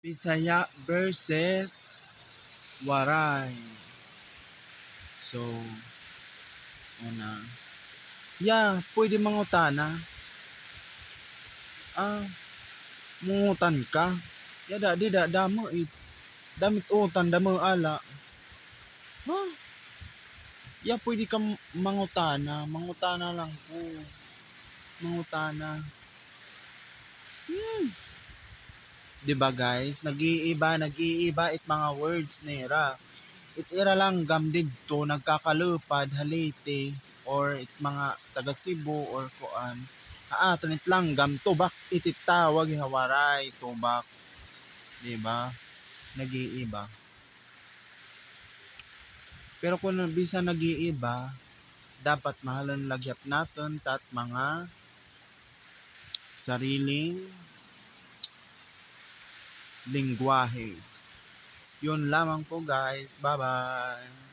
Bisaya versus Waray. So, una. Pwede mangutana. Mungutan ka. Di da damo it. Damit utan damo ala. Pwede ka mangutana. Mangutana lang ko. Mangutana. Diba guys? Nag-iiba it mga words nera. It ira lang gam didto nagkakalupad halite or it mga taga Cebu or kuan. Tanit lang gam tubak ititawag hawaray tubak. Diba? Nag-iiba. Pero kung bisa nag-iiba, dapat mahalan lagyap naton tat mga sariling lingwahe. Yun lamang po guys. Bye-bye.